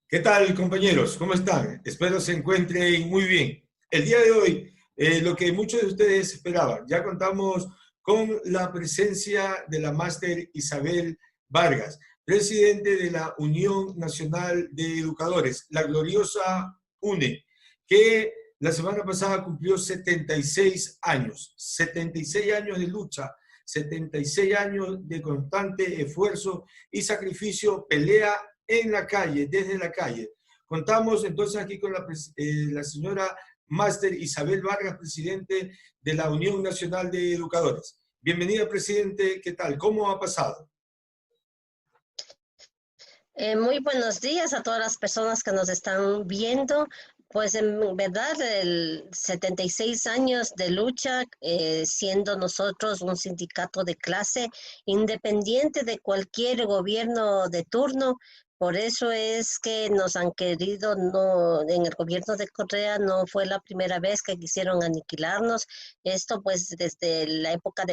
¿Qué tal, compañeros? ¿Cómo están? Espero se encuentren muy bien. El día de hoy, lo que muchos de ustedes esperaban, ya contamos con la presencia de la máster Isabel Vargas, presidente de la Unión Nacional de Educadores, la gloriosa UNE, que la semana pasada cumplió 76 años de lucha, 76 años de constante esfuerzo y sacrificio, pelea en la calle, desde la calle. Contamos entonces aquí con la señora Máster Isabel Vargas, presidente de la Unión Nacional de Educadores. Bienvenida, presidente. ¿Qué tal? ¿Cómo ha pasado? Muy buenos días a todas las personas que nos están viendo. Pues en verdad, 76 años de lucha, siendo nosotros un sindicato de clase independiente de cualquier gobierno de turno. Por eso es que nos han querido, no, en el gobierno de Correa no fue la primera vez que quisieron aniquilarnos. Esto pues desde la época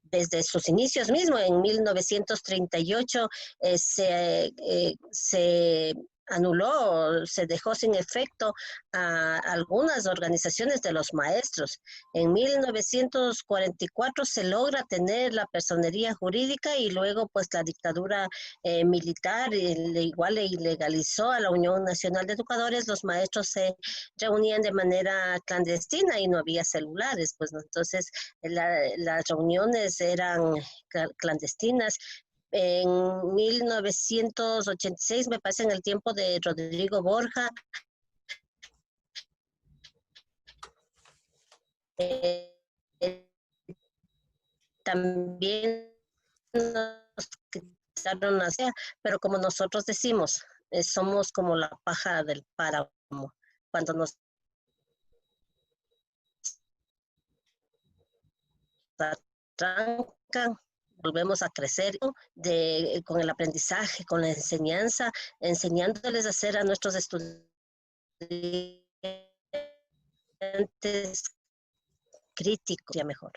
desde sus inicios mismo, en 1938 se anuló, se dejó sin efecto a algunas organizaciones de los maestros. En 1944 se logra tener la personería jurídica y luego pues la dictadura militar igual le ilegalizó a la Unión Nacional de Educadores. Los maestros se reunían de manera clandestina y no había celulares, pues ¿no? Entonces las reuniones eran clandestinas. En 1986, me parece, en el tiempo de Rodrigo Borja, eh, eh, también nos quitaron la sea, pero como nosotros decimos, somos como la paja del páramo. Cuando nos arrancan, volvemos a crecer con el aprendizaje, con la enseñanza, enseñándoles a hacer a nuestros estudiantes críticos, ya mejor.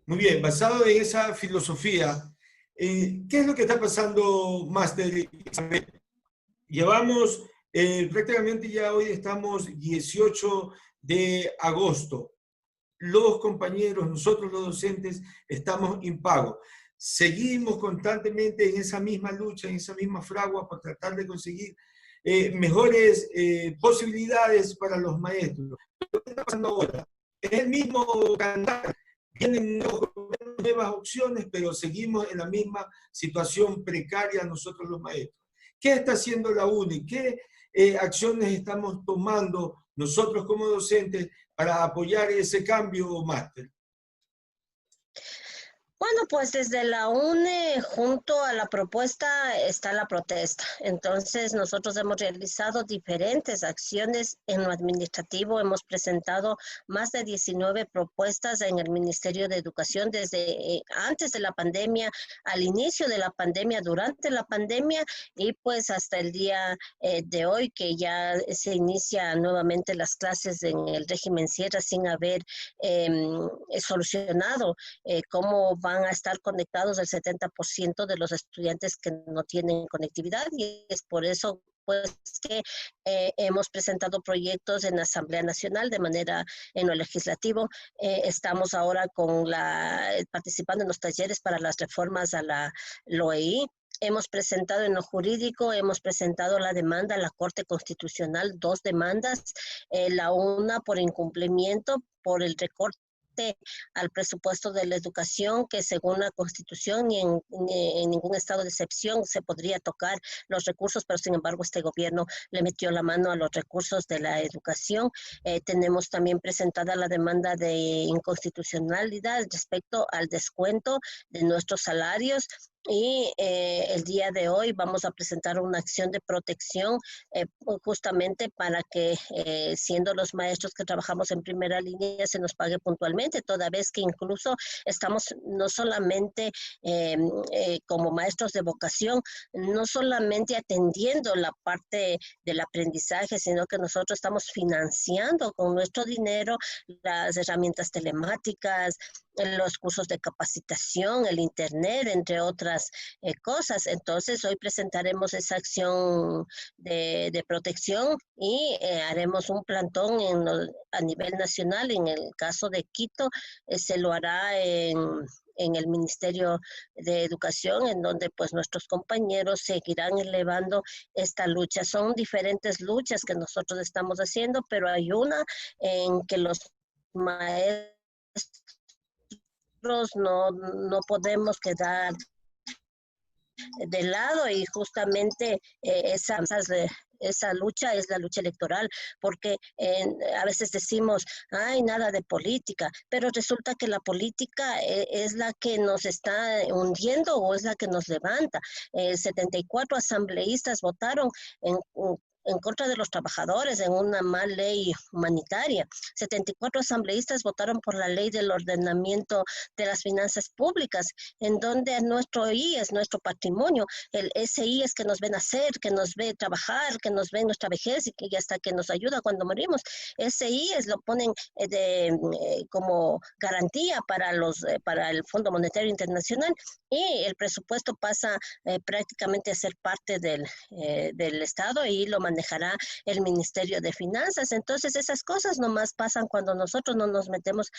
Muy bien, basado en esa filosofía, ¿qué es lo que está pasando, máster Isabel? Llevamos prácticamente ya hoy estamos 18 de agosto. Los compañeros, nosotros los docentes, estamos impagos. Seguimos constantemente en esa misma lucha, en esa misma fragua por tratar de conseguir mejores posibilidades para los maestros. ¿Qué está pasando ahora? Es el mismo cantar. Tienen nuevas opciones, pero seguimos en la misma situación precaria nosotros los maestros. ¿Qué está haciendo la UNE? ¿Qué acciones estamos tomando nosotros como docentes para apoyar ese cambio, máster? Bueno, pues desde la UNE, junto a la propuesta, está la protesta. Entonces, nosotros hemos realizado diferentes acciones en lo administrativo. Hemos presentado más de 19 propuestas en el Ministerio de Educación desde antes de la pandemia, al inicio de la pandemia, durante la pandemia y pues hasta el día de hoy, que ya se inicia nuevamente las clases en el régimen sierra sin haber solucionado cómo van a estar conectados el 70% de los estudiantes que no tienen conectividad, y es por eso pues que hemos presentado proyectos en la Asamblea Nacional de manera en lo legislativo. Estamos ahora participando en los talleres para las reformas a la LOEI. Hemos presentado en lo jurídico, hemos presentado la demanda a la Corte Constitucional, 2 demandas, la una por incumplimiento por el recorte al presupuesto de la educación, que según la Constitución ni en ningún estado de excepción se podría tocar los recursos, pero sin embargo este gobierno le metió la mano a los recursos de la educación. Tenemos también presentada la demanda de inconstitucionalidad respecto al descuento de nuestros salarios. Y el día de hoy vamos a presentar una acción de protección justamente para que siendo los maestros que trabajamos en primera línea se nos pague puntualmente, toda vez que incluso estamos no solamente como maestros de vocación, no solamente atendiendo la parte del aprendizaje, sino que nosotros estamos financiando con nuestro dinero las herramientas telemáticas, los cursos de capacitación, el internet, entre otras otras cosas. Entonces, hoy presentaremos esa acción de protección y haremos un plantón a nivel nacional. En el caso de Quito, se lo hará en el Ministerio de Educación, en donde pues nuestros compañeros seguirán elevando esta lucha. Son diferentes luchas que nosotros estamos haciendo, pero hay una en que los maestros no podemos quedar de lado, y justamente esa lucha es la lucha electoral, porque a veces decimos, ay, nada de política, pero resulta que la política es la que nos está hundiendo o es la que nos levanta. 74 asambleístas votaron en contra de los trabajadores en una mal ley humanitaria. 74 asambleístas votaron por la ley del ordenamiento de las finanzas públicas, en donde nuestro IES, nuestro patrimonio, ese IES que nos ve nacer, que nos ve trabajar, que nos ve en nuestra vejez y hasta que nos ayuda cuando morimos, ese IES lo ponen como garantía para el Fondo Monetario Internacional, y el presupuesto pasa prácticamente a ser parte del Estado y lo manejará el Ministerio de Finanzas. Entonces esas cosas nomás pasan cuando nosotros no nos metemos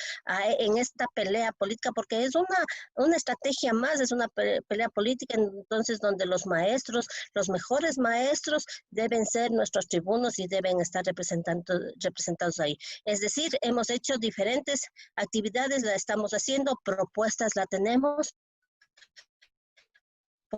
en esta pelea política, porque es una estrategia más, es una pelea política, entonces donde los maestros, los mejores maestros deben ser nuestros tribunos y deben estar representados ahí. Es decir, hemos hecho diferentes actividades, la estamos haciendo, propuestas la tenemos.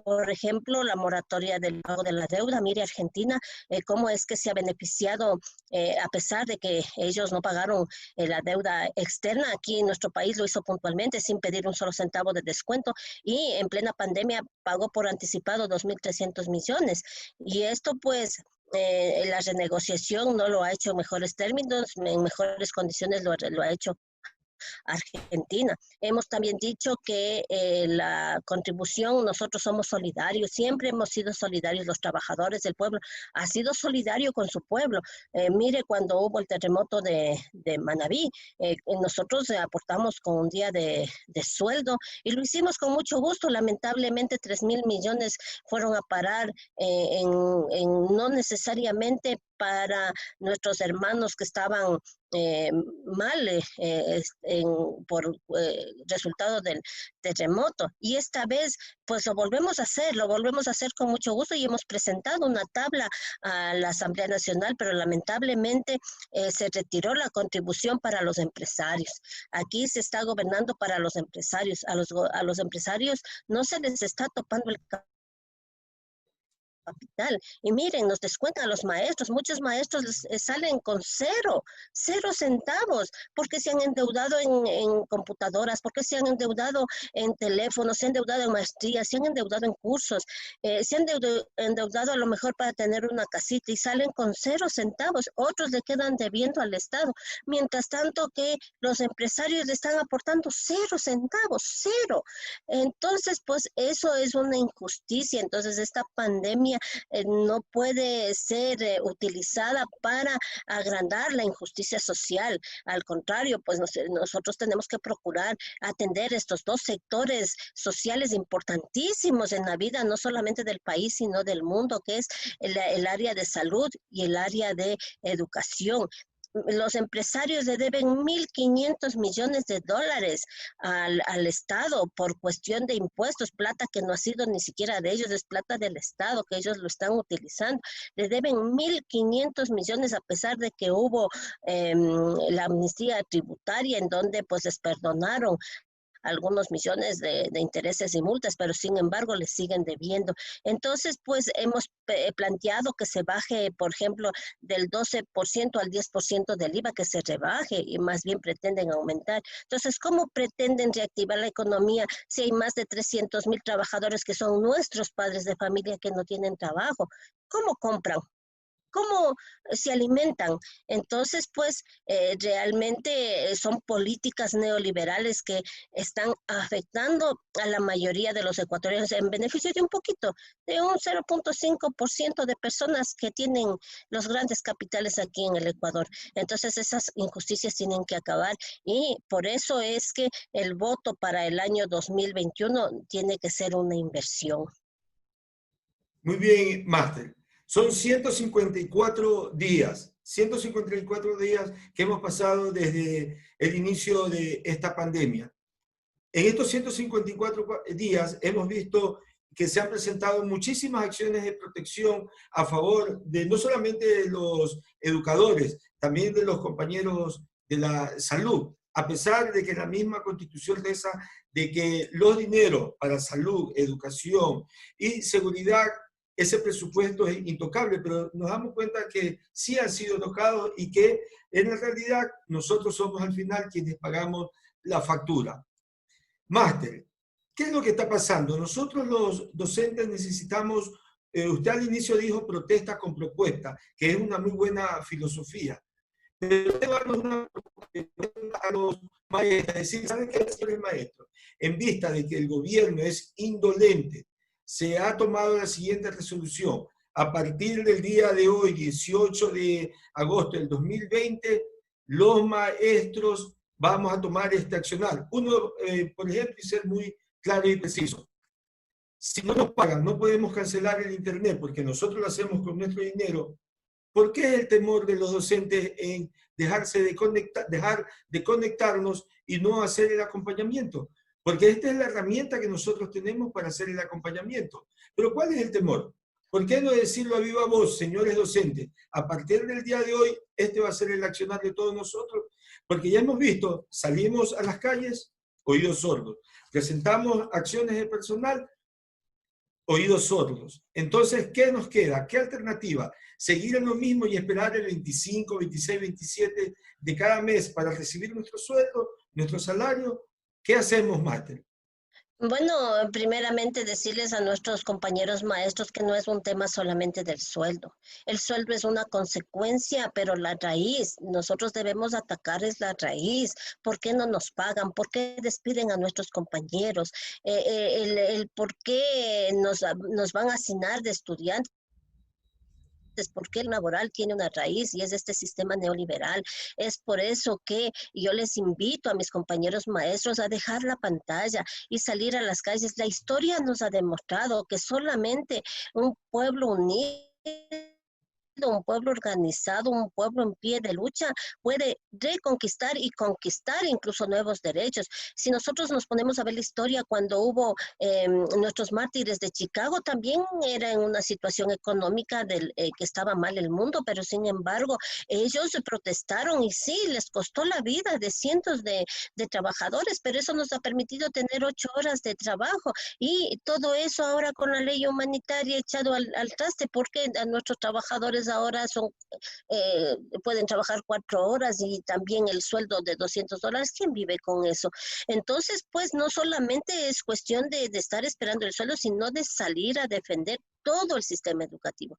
Por ejemplo, la moratoria del pago de la deuda. Mire, Argentina, cómo es que se ha beneficiado, a pesar de que ellos no pagaron la deuda externa. Aquí en nuestro país lo hizo puntualmente, sin pedir un solo centavo de descuento, y en plena pandemia pagó por anticipado 2.300 millones. Y esto, pues, la renegociación no lo ha hecho en mejores términos, en mejores condiciones lo ha hecho Argentina. Hemos también dicho que la contribución, nosotros somos solidarios, siempre hemos sido solidarios, los trabajadores del pueblo ha sido solidario con su pueblo. Mire, cuando hubo el terremoto de Manabí, nosotros aportamos con un día de sueldo y lo hicimos con mucho gusto. Lamentablemente 3.000 millones fueron a parar no necesariamente para nuestros hermanos que estaban mal por resultado del terremoto. Y esta vez, pues lo volvemos a hacer con mucho gusto, y hemos presentado una tabla a la Asamblea Nacional, pero lamentablemente se retiró la contribución para los empresarios. Aquí se está gobernando para los empresarios. A los empresarios no se les está topando el capital. Y miren, nos descuentan a los maestros. Muchos maestros salen con cero centavos, porque se han endeudado en computadoras, porque se han endeudado en teléfonos, se han endeudado en maestrías, se han endeudado en cursos, se han endeudado a lo mejor para tener una casita, y salen con 0 centavos. Otros le quedan debiendo al Estado. Mientras tanto que los empresarios le están aportando 0 centavos, 0. Entonces, pues eso es una injusticia. Entonces, esta pandemia no puede ser utilizada para agrandar la injusticia social. Al contrario, pues nosotros tenemos que procurar atender estos dos sectores sociales importantísimos en la vida, no solamente del país, sino del mundo, que es el área de salud y el área de educación. Los empresarios le deben 1.500 millones de dólares al Estado por cuestión de impuestos, plata que no ha sido ni siquiera de ellos, es plata del Estado que ellos lo están utilizando. Le deben 1.500 millones, a pesar de que hubo la amnistía tributaria, en donde pues les perdonaron algunos millones de intereses y multas, pero sin embargo les siguen debiendo. Entonces, pues hemos planteado que se baje, por ejemplo, del 12% al 10% del IVA, que se rebaje, y más bien pretenden aumentar. Entonces, ¿cómo pretenden reactivar la economía si hay más de 300,000 trabajadores que son nuestros padres de familia que no tienen trabajo? ¿Cómo compran? cómo se alimentan. Entonces, pues, realmente son políticas neoliberales que están afectando a la mayoría de los ecuatorianos en beneficio de un poquito, de un 0.5% de personas que tienen los grandes capitales aquí en el Ecuador. Entonces, esas injusticias tienen que acabar y por eso es que el voto para el año 2021 tiene que ser una inversión. Muy bien, Máster. Son 154 días, 154 días que hemos pasado desde el inicio de esta pandemia. En estos 154 días hemos visto que se han presentado muchísimas acciones de protección a favor de no solamente de los educadores, también de los compañeros de la salud, a pesar de que la misma Constitución reza de que los dineros para salud, educación y seguridad, ese presupuesto es intocable, pero nos damos cuenta que sí han sido tocados y que en la realidad nosotros somos al final quienes pagamos la factura. Máster, ¿qué es lo que está pasando? Nosotros los docentes necesitamos, usted al inicio dijo protesta con propuesta, que es una muy buena filosofía. Pero tengo una pregunta a los maestros, es decir, ¿saben qué, señores maestros? En vista de que el gobierno es indolente, se ha tomado la siguiente resolución. A partir del día de hoy, 18 de agosto del 2020, los maestros vamos a tomar este accionar. Uno, por ejemplo, y ser muy claro y preciso. Si no nos pagan, no podemos cancelar el internet porque nosotros lo hacemos con nuestro dinero. ¿Por qué el temor de los docentes en dejar de conectarnos y no hacer el acompañamiento? Porque esta es la herramienta que nosotros tenemos para hacer el acompañamiento. Pero ¿cuál es el temor? ¿Por qué no decirlo a viva voz, señores docentes? A partir del día de hoy, este va a ser el accionar de todos nosotros, porque ya hemos visto, salimos a las calles, oídos sordos. Presentamos acciones de personal, oídos sordos. Entonces, ¿qué nos queda? ¿Qué alternativa? ¿Seguir en lo mismo y esperar el 25, 26, 27 de cada mes para recibir nuestro sueldo, nuestro salario? ¿Qué hacemos, Máster? Bueno, primeramente decirles a nuestros compañeros maestros que no es un tema solamente del sueldo. El sueldo es una consecuencia, pero la raíz, nosotros debemos atacar es la raíz. ¿Por qué no nos pagan? ¿Por qué despiden a nuestros compañeros? El por qué nos van a hacinar de estudiantes. Porque el laboral tiene una raíz y es este sistema neoliberal. Es por eso que yo les invito a mis compañeros maestros a dejar la pantalla y salir a las calles. La historia nos ha demostrado que solamente un pueblo unido, un pueblo organizado, un pueblo en pie de lucha puede reconquistar y conquistar incluso nuevos derechos. Si nosotros nos ponemos a ver la historia, cuando hubo nuestros mártires de Chicago, también era en una situación económica que estaba mal el mundo, pero sin embargo ellos protestaron y sí, les costó la vida de cientos de trabajadores, pero eso nos ha permitido tener 8 horas de trabajo y todo eso ahora con la ley humanitaria echado al traste, porque a nuestros trabajadores ahora pueden trabajar 4 horas y también el sueldo de $200. ¿Quién vive con eso? Entonces, pues no solamente es cuestión de estar esperando el sueldo, sino de salir a defender todo el sistema educativo,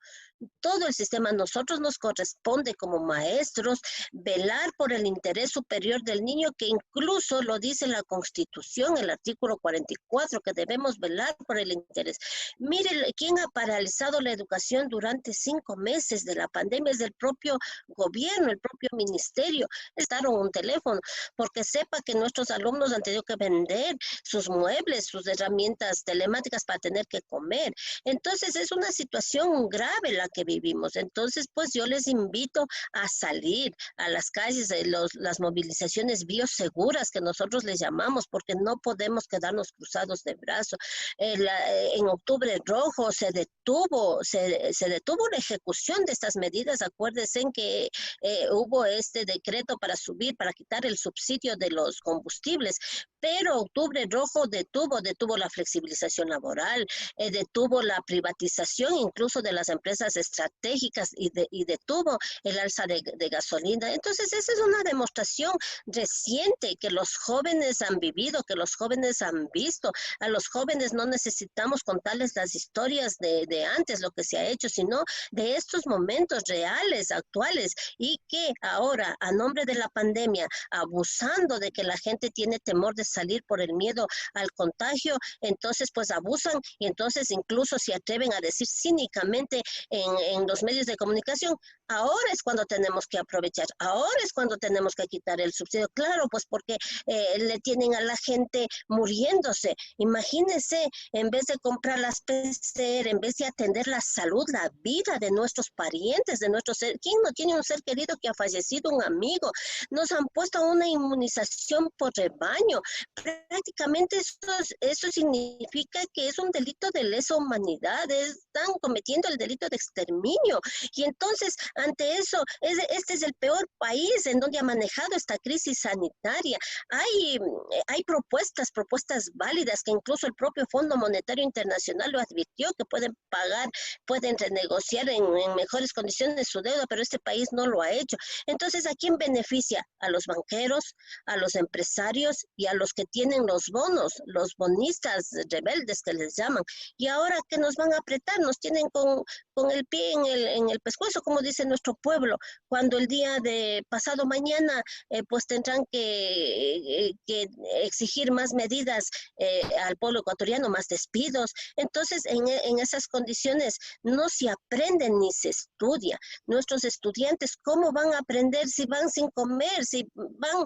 todo el sistema. A nosotros nos corresponde como maestros velar por el interés superior del niño, que incluso lo dice la Constitución, el artículo 44, que debemos velar por el interés. Mire, ¿quién ha paralizado la educación durante 5 meses de la pandemia? Es el propio gobierno, el propio ministerio. Estaron un teléfono, porque sepa que nuestros alumnos han tenido que vender sus muebles, sus herramientas telemáticas para tener que comer. Entonces, es una situación grave la que vivimos. Entonces, pues yo les invito a salir a las calles, las movilizaciones bioseguras que nosotros les llamamos, porque no podemos quedarnos cruzados de brazos. En octubre rojo se detuvo la ejecución de estas medidas. Acuérdense que hubo este decreto para quitar el subsidio de los combustibles, pero octubre rojo detuvo la flexibilización laboral, detuvo la privatización privatización incluso de las empresas estratégicas y detuvo el alza de gasolina. Entonces, esa es una demostración reciente que los jóvenes han vivido, que los jóvenes han visto. A los jóvenes no necesitamos contarles las historias de antes, lo que se ha hecho, sino de estos momentos reales, actuales, y que ahora, a nombre de la pandemia, abusando de que la gente tiene temor de salir por el miedo al contagio, entonces pues abusan y entonces incluso se atreven a decir cínicamente en los medios de comunicación: ahora es cuando tenemos que aprovechar, ahora es cuando tenemos que quitar el subsidio. Claro, pues porque le tienen a la gente muriéndose. Imagínense, en vez de comprar las PCR, en vez de atender la salud, la vida de nuestros parientes, de nuestros seres. ¿Quién no tiene un ser querido que ha fallecido, un amigo? Nos han puesto una inmunización por rebaño. Prácticamente eso significa que es un delito de lesa humanidad, están cometiendo el delito de exterminio. Y entonces, ante eso, este es el peor país en donde ha manejado esta crisis sanitaria. Hay propuestas válidas que incluso el propio Fondo Monetario Internacional lo advirtió, que pueden pagar, pueden renegociar en mejores condiciones su deuda, pero este país no lo ha hecho. Entonces, ¿a quién beneficia? A los banqueros, a los empresarios y a los que tienen los bonos, los bonistas rebeldes que les llaman. Y ahora que nos van a apretar, nos tienen con el pie en el pescuezo, como dice nuestro pueblo, cuando el día de pasado mañana pues tendrán que exigir más medidas al pueblo ecuatoriano, más despidos. Entonces, en esas condiciones no se aprende ni se estudia. Nuestros estudiantes, ¿cómo van a aprender si van sin comer, si van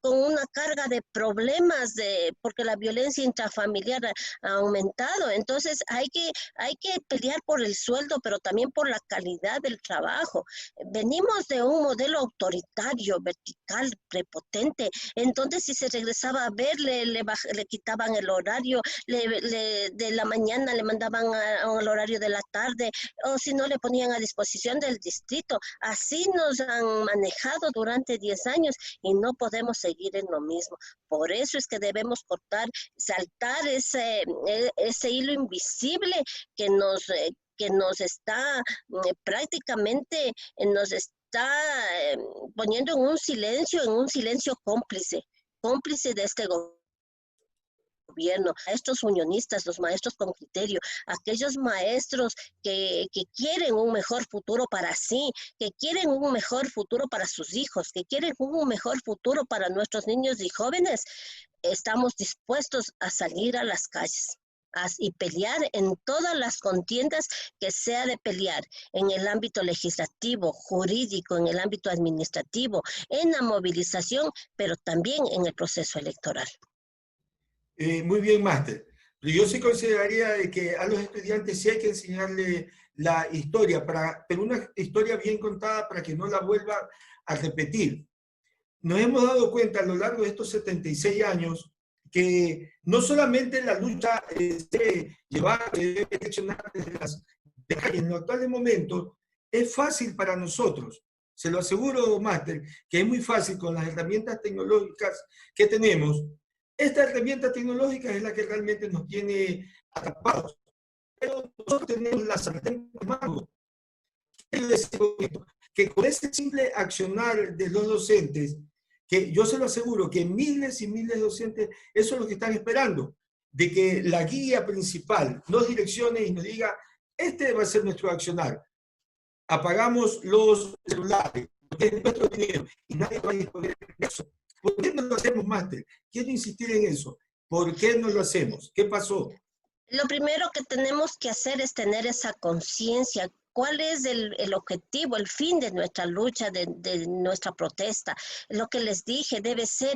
con una carga de problemas, porque la violencia intrafamiliar ha aumentado? Entonces, hay que pelear por el sueldo, pero también por la calidad del trabajo. Venimos de un modelo autoritario, vertical, prepotente, en donde si se regresaba a ver, le quitaban el horario, de la mañana le mandaban al horario de la tarde, o si no, le ponían a disposición del distrito. Así nos han manejado durante 10 años y no podemos seguir en lo mismo. Por eso es que debemos saltar ese hilo invisible que nos está prácticamente, nos está poniendo en un silencio cómplice de este gobierno. A estos unionistas, los maestros con criterio, aquellos maestros que quieren un mejor futuro para sí, que quieren un mejor futuro para sus hijos, que quieren un mejor futuro para nuestros niños y jóvenes, estamos dispuestos a salir a las calles y pelear en todas las contiendas que sea de pelear, en el ámbito legislativo, jurídico, en el ámbito administrativo, en la movilización, pero también en el proceso electoral. Muy bien, máster. Yo sí consideraría de que a los estudiantes sí hay que enseñarle la historia, pero una historia bien contada para que no la vuelva a repetir. Nos hemos dado cuenta a lo largo de estos 76 años que no solamente la lucha se lleva desde las calles, en los actuales momentos, es fácil para nosotros. Se lo aseguro, máster, que es muy fácil con las herramientas tecnológicas que tenemos. Esta herramienta tecnológica es la que realmente nos tiene atrapados. Pero nosotros tenemos la sartén por mango. Quiero decir que con ese simple accionar de los docentes, que yo se lo aseguro que miles y miles de docentes, eso es lo que están esperando, de que la guía principal nos direccione y nos diga: este va a ser nuestro accionar. Apagamos los celulares, es nuestro dinero, y nadie va a disponer de eso. ¿Por qué no lo hacemos, máster? Quiero insistir en eso. ¿Por qué no lo hacemos? ¿Qué pasó? Lo primero que tenemos que hacer es tener esa conciencia. ¿Cuál es el objetivo, el fin de nuestra lucha, de nuestra protesta? Lo que les dije, debe ser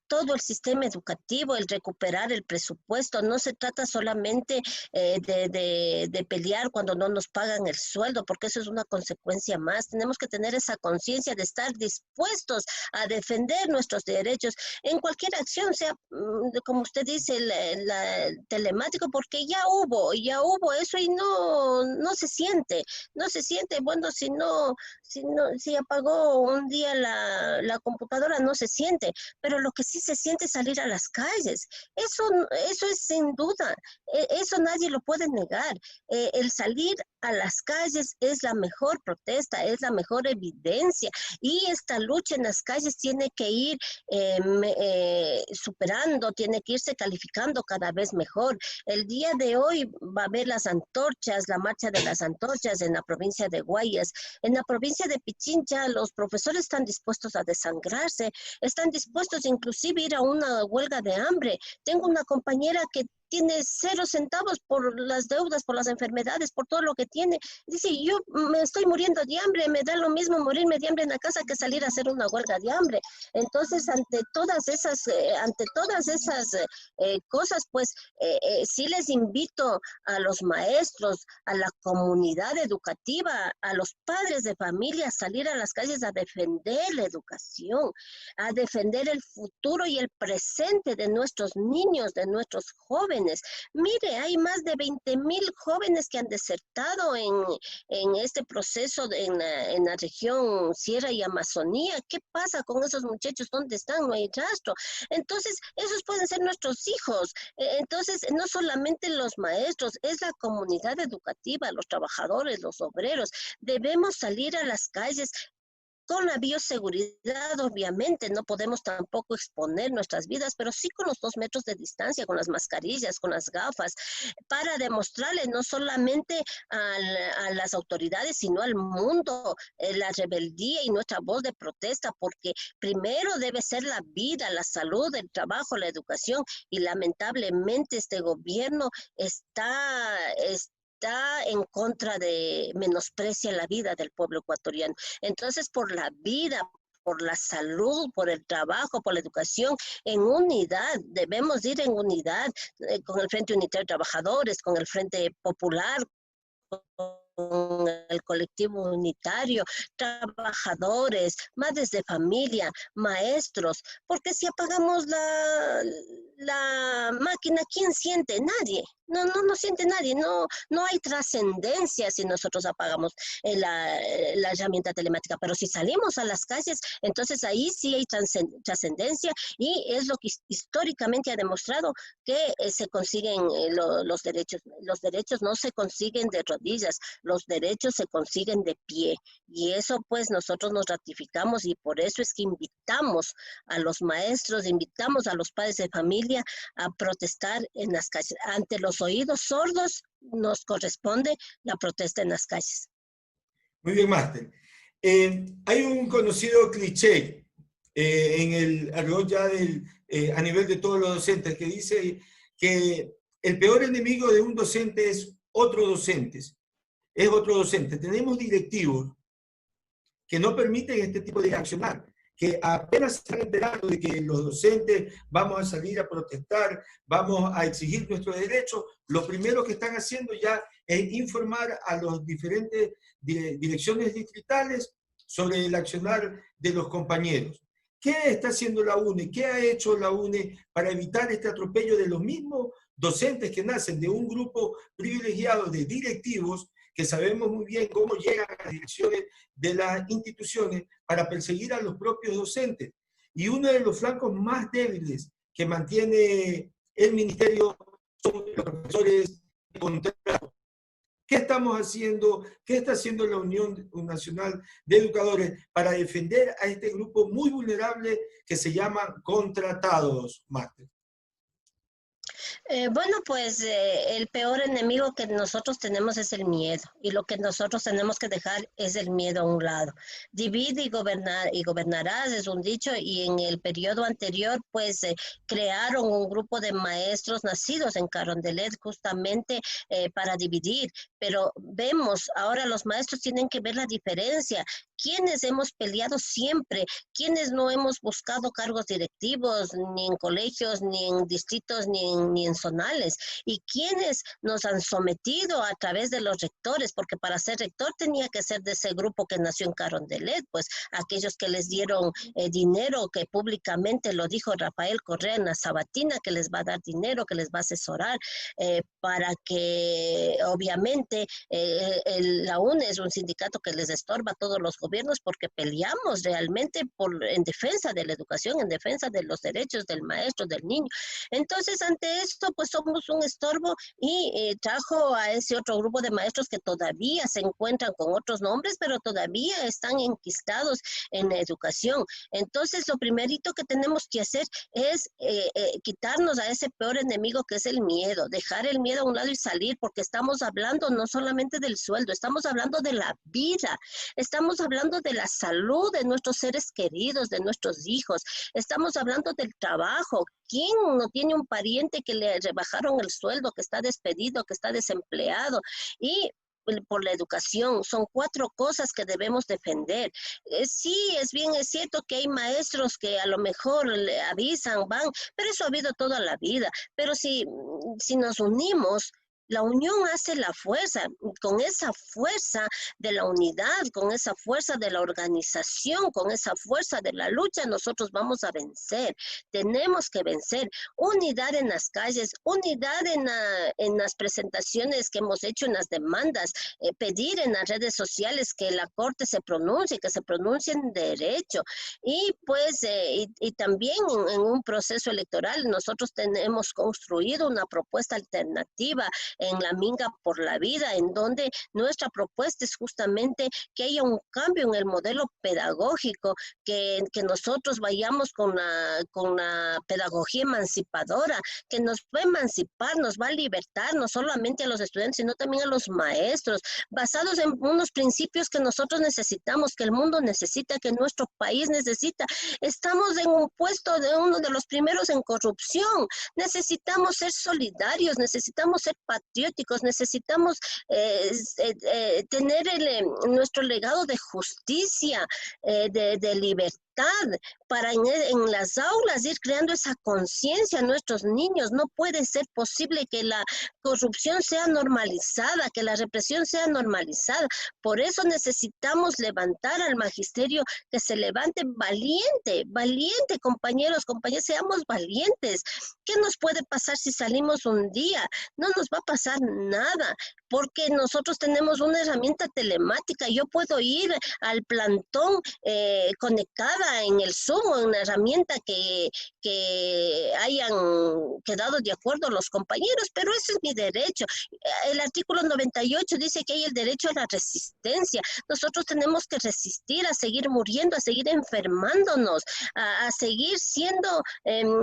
todo el sistema educativo, el recuperar el presupuesto. No se trata solamente de pelear cuando no nos pagan el sueldo, porque eso es una consecuencia más. Tenemos que tener esa conciencia de estar dispuestos a defender nuestros derechos en cualquier acción, sea, como usted dice, el telemático, porque ya hubo eso y no se siente. no se siente, bueno, si apagó un día la computadora, no se siente, pero lo que sí se siente es salir a las calles. Eso es sin duda, eso nadie lo puede negar. El salir a las calles es la mejor protesta, es la mejor evidencia, y esta lucha en las calles tiene que ir superando, tiene que irse calificando cada vez mejor. El día de hoy va a haber las antorchas, la marcha de las antorchas en la provincia de Guayas. En la provincia de Pichincha los profesores están dispuestos a desangrarse, están dispuestos inclusive a ir a una huelga de hambre. Tengo una compañera que tiene 0 centavos por las deudas, por las enfermedades, por todo lo que tiene. Dice, yo me estoy muriendo de hambre, me da lo mismo morirme de hambre en la casa que salir a hacer una huelga de hambre. Entonces, ante todas esas cosas, pues sí les invito a los maestros, a la comunidad educativa, a los padres de familia a salir a las calles a defender la educación, a defender el futuro y el presente de nuestros niños, de nuestros jóvenes. Mire, hay más de 20,000 jóvenes que han desertado en este proceso en la región Sierra y Amazonía. ¿Qué pasa con esos muchachos? ¿Dónde están? No hay rastro. Entonces, esos pueden ser nuestros hijos. Entonces, no solamente los maestros, es la comunidad educativa, los trabajadores, los obreros. Debemos salir a las calles con la bioseguridad. Obviamente, no podemos tampoco exponer nuestras vidas, pero sí con los 2 metros de distancia, con las mascarillas, con las gafas, para demostrarle no solamente a las autoridades, sino al mundo, la rebeldía y nuestra voz de protesta, porque primero debe ser la vida, la salud, el trabajo, la educación, y lamentablemente este gobierno está en contra menosprecia la vida del pueblo ecuatoriano. Entonces, por la vida, por la salud, por el trabajo, por la educación, en unidad, debemos ir en unidad con el Frente Unitario de Trabajadores, con el Frente Popular, con el colectivo unitario, trabajadores, madres de familia, maestros, porque si apagamos la máquina, ¿quién siente? Nadie. No siente nadie, no hay trascendencia si nosotros apagamos la herramienta telemática, pero si salimos a las calles, entonces ahí sí hay trascendencia, y es lo que históricamente ha demostrado que se consiguen los derechos. Los derechos no se consiguen de rodillas, los derechos se consiguen de pie, y eso pues nosotros nos ratificamos, y por eso es que invitamos a los maestros, invitamos a los padres de familia a protestar en las calles. Ante los oídos sordos nos corresponde la protesta en las calles. Muy bien, Máster. Hay un conocido cliché en el argot ya a nivel de todos los docentes, que dice que el peor enemigo de un docente es otro docente. Tenemos directivos que no permiten este tipo de accionar, que apenas se están enterando de que los docentes vamos a salir a protestar, vamos a exigir nuestros derechos, lo primero que están haciendo ya es informar a las diferentes direcciones distritales sobre el accionar de los compañeros. ¿Qué está haciendo la UNE? ¿Qué ha hecho la UNE para evitar este atropello de los mismos docentes que nacen de un grupo privilegiado de directivos que sabemos muy bien cómo llegan a las direcciones de las instituciones para perseguir a los propios docentes? Y uno de los flancos más débiles que mantiene el ministerio son los profesores de contrato. ¿Qué estamos haciendo? ¿Qué está haciendo la Unión Nacional de Educadores para defender a este grupo muy vulnerable que se llaman contratados, Máster? Bueno, pues el peor enemigo que nosotros tenemos es el miedo, y lo que nosotros tenemos que dejar es el miedo a un lado. Divide y gobernarás es un dicho, y en el periodo anterior pues crearon un grupo de maestros nacidos en Carondelet justamente para dividir, pero vemos ahora los maestros tienen que ver la diferencia. quienes hemos peleado siempre, quienes no hemos buscado cargos directivos, ni en colegios, ni en distritos, ni en zonales, y quienes nos han sometido a través de los rectores, porque para ser rector tenía que ser de ese grupo que nació en Carondelet, pues aquellos que les dieron dinero, que públicamente lo dijo Rafael Correa en la Sabatina, que les va a dar dinero, que les va a asesorar, para que obviamente la UNE es un sindicato que les estorba a todos los gobiernos porque peleamos realmente en defensa de la educación, en defensa de los derechos del maestro, del niño. Entonces, ante esto, pues somos un estorbo y trajo a ese otro grupo de maestros que todavía se encuentran con otros nombres, pero todavía están enquistados en la educación. Entonces, lo primerito que tenemos que hacer es quitarnos a ese peor enemigo que es el miedo, dejar el miedo a un lado y salir, porque estamos hablando no solamente del sueldo, estamos hablando de la vida, estamos hablando de la salud de nuestros seres queridos, de nuestros hijos, estamos hablando del trabajo. ¿Quién no tiene un pariente que le rebajaron el sueldo, que está despedido, que está desempleado? Y por la educación, son 4 cosas que debemos defender. Sí, es cierto que hay maestros que a lo mejor le avisan, van, pero eso ha habido toda la vida. Pero si nos unimos, la unión hace la fuerza. Con esa fuerza de la unidad, con esa fuerza de la organización, con esa fuerza de la lucha, nosotros vamos a vencer. Tenemos que vencer. Unidad en las calles, unidad en las presentaciones que hemos hecho, en las demandas, pedir en las redes sociales que la Corte se pronuncie, que se pronuncie en derecho. Y pues, y también en un proceso electoral, nosotros hemos construido una propuesta alternativa en la Minga por la Vida, en donde nuestra propuesta es justamente que haya un cambio en el modelo pedagógico, que nosotros vayamos con la pedagogía emancipadora, que nos va a emancipar, nos va a libertar, no solamente a los estudiantes, sino también a los maestros, basados en unos principios que nosotros necesitamos, que el mundo necesita, que nuestro país necesita. Estamos en un puesto de uno de los primeros en corrupción. Necesitamos ser solidarios, necesitamos ser patrióticos, necesitamos tener nuestro legado de justicia, de libertad, para en las aulas ir creando esa conciencia a nuestros niños. No puede ser posible que la corrupción sea normalizada, que la represión sea normalizada. Por eso necesitamos levantar al magisterio, que se levante valiente, valiente, compañeros, compañeras, seamos valientes. ¿Qué nos puede pasar si salimos un día? No nos va a pasar nada, porque nosotros tenemos una herramienta telemática. Yo puedo ir al plantón conectada en el Zoom, en una herramienta que hayan quedado de acuerdo los compañeros, pero ese es mi derecho. El artículo 98 dice que hay el derecho a la resistencia. Nosotros tenemos que resistir, a seguir muriendo, a seguir enfermándonos, a seguir siendo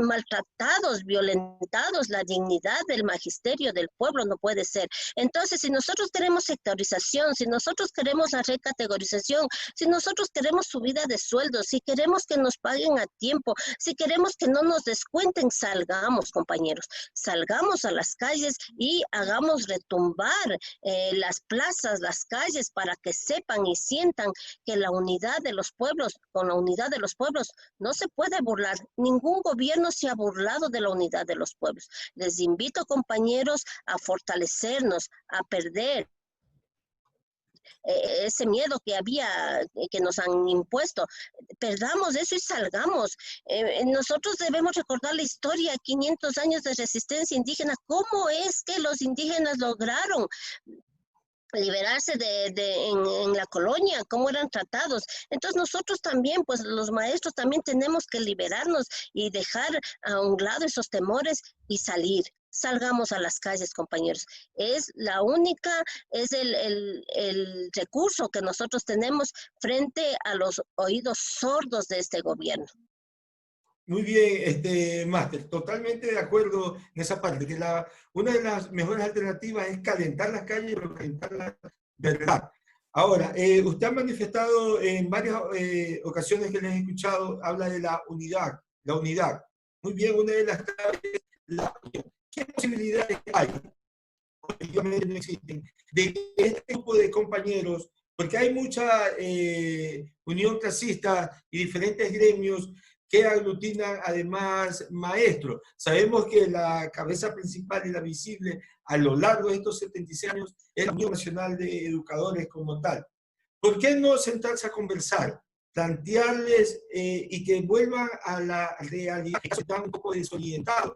maltratados, violentados. La dignidad del magisterio, del pueblo, no puede ser. Entonces, si nosotros queremos sectorización, si nosotros queremos la recategorización, si nosotros queremos subida de sueldos, si queremos que nos paguen a tiempo, si queremos que no nos descuenten, salgamos, compañeros, salgamos a las calles y hagamos retumbar las plazas, las calles, para que sepan y sientan que la unidad de los pueblos, con la unidad de los pueblos, no se puede burlar. Ningún gobierno se ha burlado de la unidad de los pueblos. Les invito, compañeros, a fortalecernos, a perder ese miedo que nos han impuesto. Perdamos eso y salgamos. Nosotros debemos recordar la historia, 500 años de resistencia indígena. ¿Cómo es que los indígenas lograron liberarse en la colonia? ¿Cómo eran tratados? Entonces nosotros también, pues los maestros también tenemos que liberarnos y dejar a un lado esos temores y salir. Salgamos a las calles, compañeros. Es el recurso que nosotros tenemos frente a los oídos sordos de este gobierno. Muy bien, Máster, totalmente de acuerdo en esa parte, que una de las mejores alternativas es calentar las calles, pero calentarlas de verdad. Ahora, usted ha manifestado en varias ocasiones que les he escuchado, habla de la unidad, la unidad. Muy bien, una de las claves es la unión. ¿Qué posibilidades hay? Obviamente no existen, de que este grupo de compañeros porque hay mucha unión clasista y diferentes gremios que aglutinan además maestros. Sabemos que la cabeza principal y la visible a lo largo de estos 76 años es la Unión Nacional de Educadores como tal. ¿Por qué no sentarse a conversar, plantearles y que vuelvan a la realidad, que están un poco desorientados?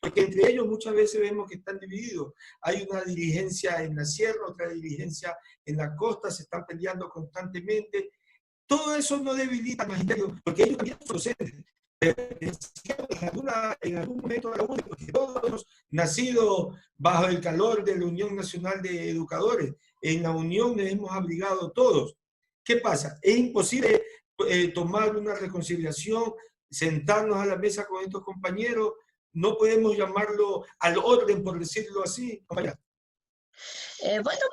Porque entre ellos muchas veces vemos que están divididos. Hay una dirigencia en la sierra, otra dirigencia en la costa, se están peleando constantemente. Todo eso no debilita al magisterio, porque ellos también son docentes. En algún momento, porque todos hemos nacido bajo el calor de la Unión Nacional de Educadores. En la Unión nos hemos abrigado todos. ¿Qué pasa? Es imposible tomar una reconciliación, sentarnos a la mesa con estos compañeros. No podemos llamarlo al orden, por decirlo así. Bueno,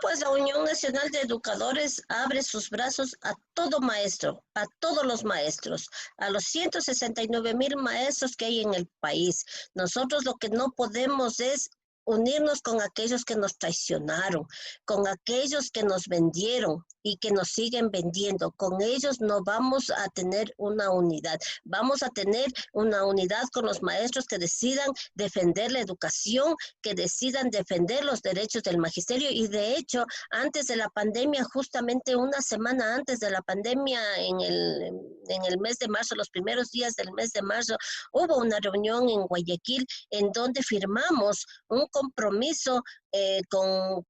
pues la Unión Nacional de Educadores abre sus brazos a todo maestro, a todos los maestros, a los 169,000 maestros que hay en el país. Nosotros lo que no podemos es unirnos con aquellos que nos traicionaron, con aquellos que nos vendieron y que nos siguen vendiendo. Con ellos no vamos a tener una unidad. Vamos a tener una unidad con los maestros que decidan defender la educación, que decidan defender los derechos del magisterio. Y de hecho, antes de la pandemia, justamente una semana antes de la pandemia, en el mes de marzo, los primeros días del mes de marzo, hubo una reunión en Guayaquil en donde firmamos un compromiso con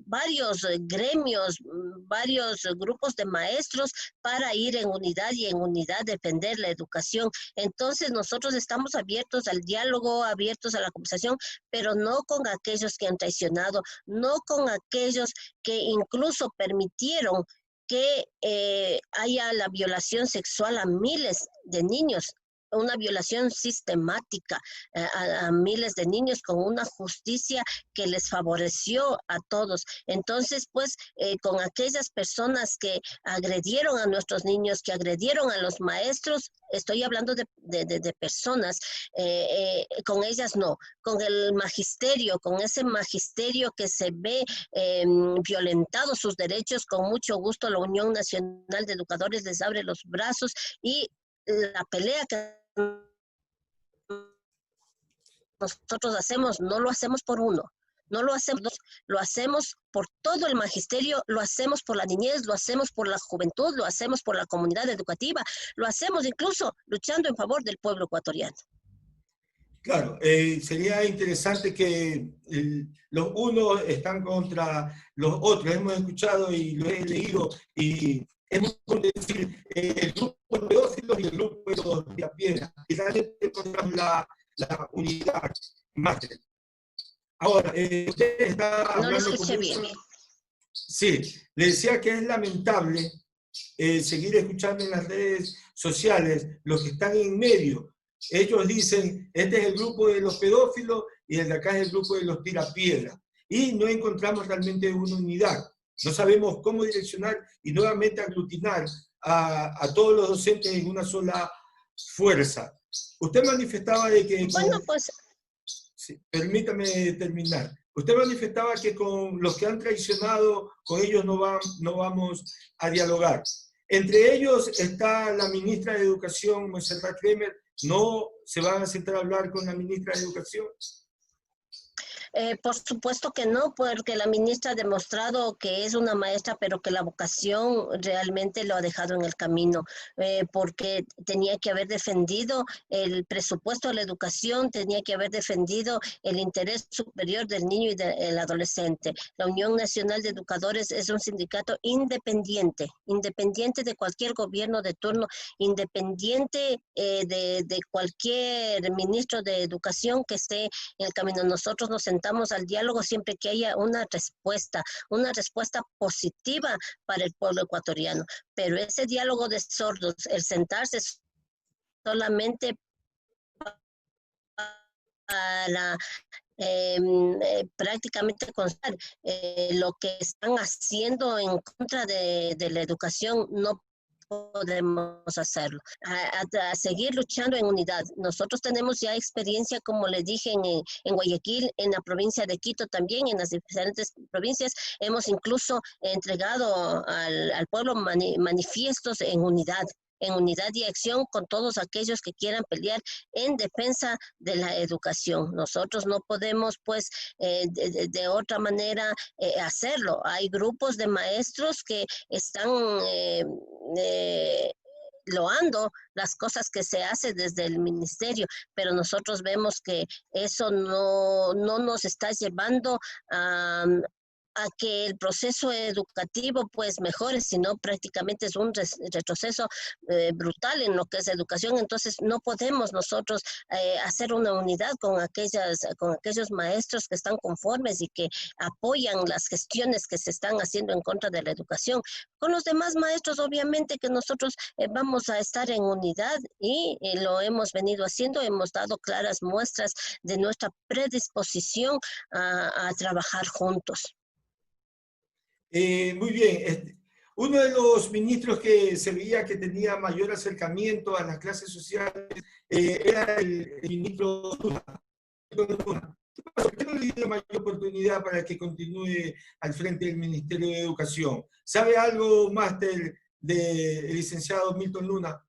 varios gremios, varios grupos de maestros para ir en unidad y en unidad defender la educación. Entonces nosotros estamos abiertos al diálogo, abiertos a la conversación, pero no con aquellos que han traicionado, no con aquellos que incluso permitieron que haya la violación sexual a miles de niños, una violación sistemática a miles de niños con una justicia que les favoreció a todos. Entonces, pues, con aquellas personas que agredieron a nuestros niños, que agredieron a los maestros, estoy hablando de personas, con ellas no, con el magisterio, con ese magisterio que se ve violentado sus derechos, con mucho gusto la Unión Nacional de Educadores les abre los brazos y la pelea que nosotros hacemos, no lo hacemos por uno, no lo hacemos dos, lo hacemos por todo el magisterio, lo hacemos por la niñez, lo hacemos por la juventud, lo hacemos por la comunidad educativa, lo hacemos incluso luchando en favor del pueblo ecuatoriano. Claro, sería interesante que los unos están contra los otros. Hemos escuchado y lo he leído y hemos podido decir el grupo de pedófilos y el grupo de los de la piedra. Y realmente encontramos la unidad más. Ahora, usted está hablando... No lo escuché bien. Sí, le decía que es lamentable seguir escuchando en las redes sociales los que están en medio. Ellos dicen, este es el grupo de los pedófilos y el de acá es el grupo de los tirapiedras. Y no encontramos realmente una unidad. No sabemos cómo direccionar y nuevamente aglutinar a todos los docentes en una sola fuerza. Usted manifestaba de que... Bueno, pues... Sí, permítame terminar. Usted manifestaba que con los que han traicionado, con ellos no vamos a dialogar. Entre ellos está la ministra de Educación, Montserrat Kremer. ¿No se van a sentar a hablar con la ministra de Educación? Por supuesto que no, porque la ministra ha demostrado que es una maestra, pero que la vocación realmente lo ha dejado en el camino, porque tenía que haber defendido el presupuesto de la educación, tenía que haber defendido el interés superior del niño y del adolescente. La Unión Nacional de Educadores es un sindicato independiente, independiente de cualquier gobierno de turno, independiente de cualquier ministro de educación que esté en el camino. Nosotros nos sentamos al diálogo siempre que haya una respuesta positiva para el pueblo ecuatoriano. Pero ese diálogo de sordos, el sentarse solamente para prácticamente constar lo que están haciendo en contra de la educación, no podemos hacerlo, a seguir luchando en unidad. Nosotros tenemos ya experiencia, como les dije, en Guayaquil, en la provincia de Quito también, en las diferentes provincias. Hemos incluso entregado al pueblo manifiestos en unidad y acción con todos aquellos que quieran pelear en defensa de la educación. Nosotros no podemos, pues, de otra manera hacerlo. Hay grupos de maestros que están loando las cosas que se hacen desde el ministerio, pero nosotros vemos que eso no nos está llevando a que el proceso educativo pues mejore, sino prácticamente es un retroceso brutal en lo que es educación. Entonces no podemos nosotros hacer una unidad con aquellos maestros que están conformes y que apoyan las gestiones que se están haciendo en contra de la educación. Con los demás maestros, obviamente que nosotros vamos a estar en unidad y lo hemos venido haciendo, hemos dado claras muestras de nuestra predisposición a trabajar juntos. Muy bien. Uno de los ministros que se veía que tenía mayor acercamiento a las clases sociales era el ministro Luna. ¿Por qué no le dio mayor oportunidad para que continúe al frente del Ministerio de Educación? ¿Sabe algo más del licenciado Milton Luna?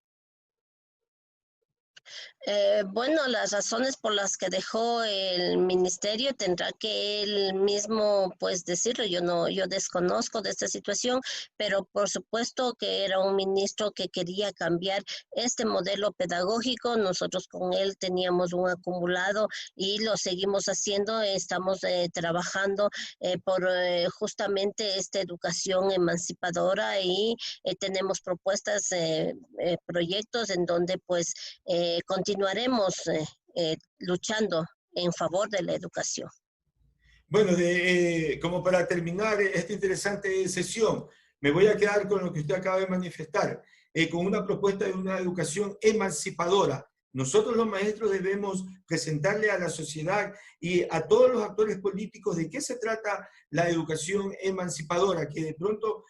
Bueno, las razones por las que dejó el ministerio tendrá que él mismo pues decirlo. Yo desconozco de esta situación, pero por supuesto que era un ministro que quería cambiar este modelo pedagógico. Nosotros con él teníamos un acumulado y lo seguimos haciendo. Estamos trabajando por justamente esta educación emancipadora y tenemos propuestas, proyectos en donde pues continuaremos luchando en favor de la educación. Bueno, como para terminar esta interesante sesión, me voy a quedar con lo que usted acaba de manifestar, con una propuesta de una educación emancipadora. Nosotros los maestros debemos presentarle a la sociedad y a todos los actores políticos de qué se trata la educación emancipadora, que de pronto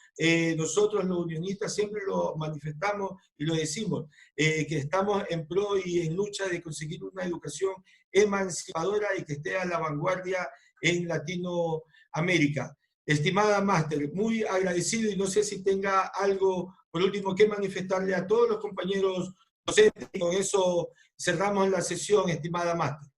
nosotros los unionistas siempre lo manifestamos y lo decimos, que estamos en pro y en lucha de conseguir una educación emancipadora y que esté a la vanguardia en Latinoamérica. Estimada máster, muy agradecido y no sé si tenga algo por último que manifestarle a todos los compañeros docentes y con eso cerramos la sesión, estimada máster.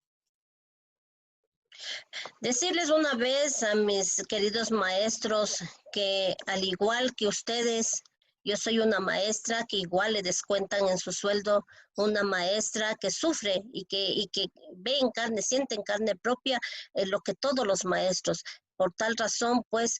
Decirles una vez a mis queridos maestros que al igual que ustedes, yo soy una maestra que igual le descuentan en su sueldo, una maestra que sufre y que ve en carne, siente en carne propia lo que todos los maestros. Por tal razón, pues,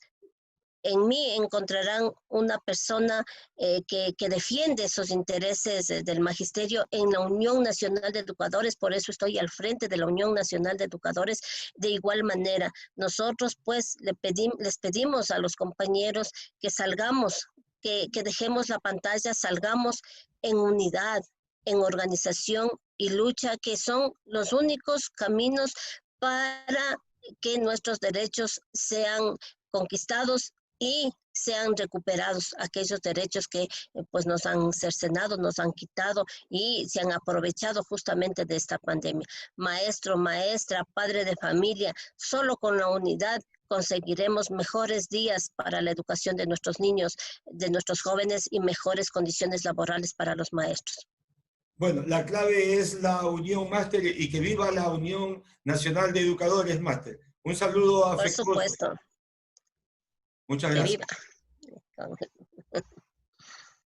en mí encontrarán una persona que defiende esos intereses del magisterio en la Unión Nacional de Educadores. Por eso estoy al frente de la Unión Nacional de Educadores. De igual manera, nosotros pues les pedimos a los compañeros que salgamos, que dejemos la pantalla, salgamos en unidad, en organización y lucha, que son los únicos caminos para que nuestros derechos sean conquistados y sean recuperados aquellos derechos que pues nos han cercenado, nos han quitado y se han aprovechado justamente de esta pandemia. Maestro, maestra, padre de familia, solo con la unidad conseguiremos mejores días para la educación de nuestros niños, de nuestros jóvenes y mejores condiciones laborales para los maestros. Bueno, la clave es la unión máster y que viva la Unión Nacional de Educadores máster. Un saludo afectuoso. Por supuesto. Muchas gracias. Que viva.